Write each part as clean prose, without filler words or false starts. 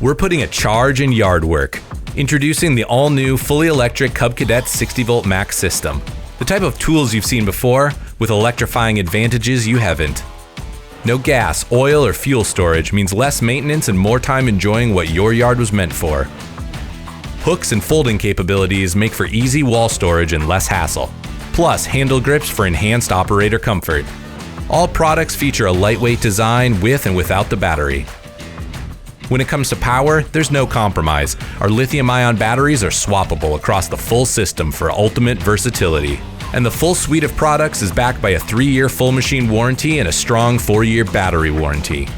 we're putting a charge in yard work. Introducing the all-new, fully electric Cub Cadet 60V Max system. The type of tools you've seen before, with electrifying advantages you haven't. No gas, oil, or fuel storage means less maintenance and more time enjoying what your yard was meant for. Hooks and folding capabilities make for easy wall storage and less hassle. Plus, handle grips for enhanced operator comfort. All products feature a lightweight design with and without the battery. When it comes to power, there's no compromise. Our lithium-ion batteries are swappable across the full system for ultimate versatility. And the full suite of products is backed by a 3-year full machine warranty and a strong 4-year battery warranty.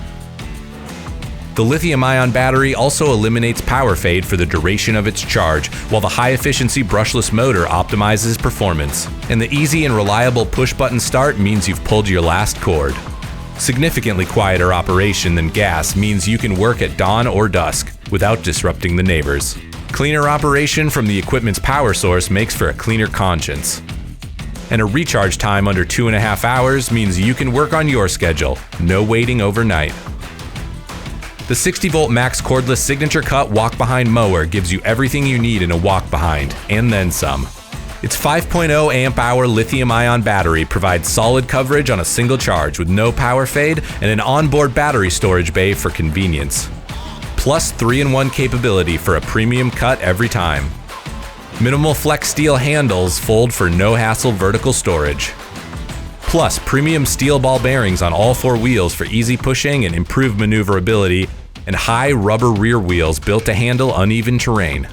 The lithium-ion battery also eliminates power fade for the duration of its charge, while the high-efficiency brushless motor optimizes performance. And the easy and reliable push-button start means you've pulled your last cord. Significantly quieter operation than gas means you can work at dawn or dusk without disrupting the neighbors. Cleaner operation from the equipment's power source makes for a cleaner conscience. And a recharge time under 2.5 hours means you can work on your schedule, no waiting overnight. The 60V Max cordless signature cut walk-behind mower gives you everything you need in a walk-behind, and then some. Its 5.0 amp-hour lithium-ion battery provides solid coverage on a single charge with no power fade and an onboard battery storage bay for convenience. Plus 3-in-1 capability for a premium cut every time. Minimal flex steel handles fold for no-hassle vertical storage. Plus premium steel ball bearings on all 4 wheels for easy pushing and improved maneuverability, and high rubber rear wheels built to handle uneven terrain.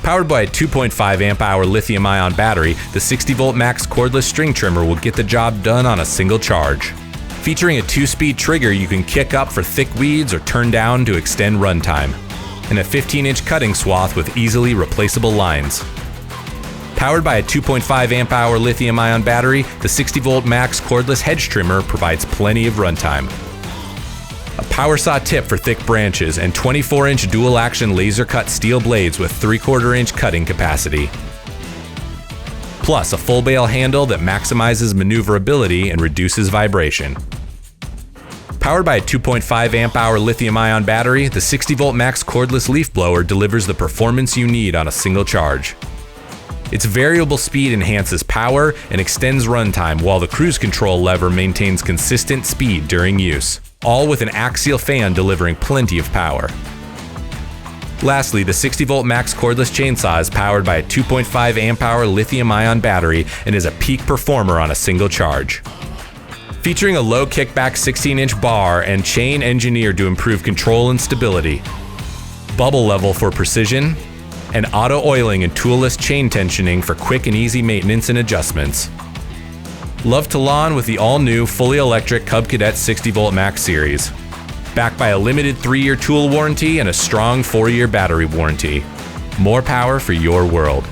Powered by a 2.5 amp-hour lithium-ion battery, the 60V Max cordless string trimmer will get the job done on a single charge. Featuring a 2-speed trigger you can kick up for thick weeds or turn down to extend runtime. And a 15-inch cutting swath with easily replaceable lines. Powered by a 2.5 amp-hour lithium-ion battery, the 60V Max cordless hedge trimmer provides plenty of runtime. A power saw tip for thick branches and 24-inch dual-action laser-cut steel blades with 3/4-inch cutting capacity. Plus a full bale handle that maximizes maneuverability and reduces vibration. Powered by a 2.5 amp-hour lithium-ion battery, the 60V Max cordless leaf blower delivers the performance you need on a single charge. Its variable speed enhances power and extends runtime, while the cruise control lever maintains consistent speed during use, all with an axial fan delivering plenty of power. Lastly, the 60V Max cordless chainsaw is powered by a 2.5 amp-hour lithium-ion battery and is a peak performer on a single charge. Featuring a low kickback 16-inch bar and chain engineered to improve control and stability, bubble level for precision, and auto oiling and toolless chain tensioning for quick and easy maintenance and adjustments. Love to lawn with the all-new, fully electric Cub Cadet 60V Max series. Backed by a limited 3-year tool warranty and a strong 4-year battery warranty. More power for your world.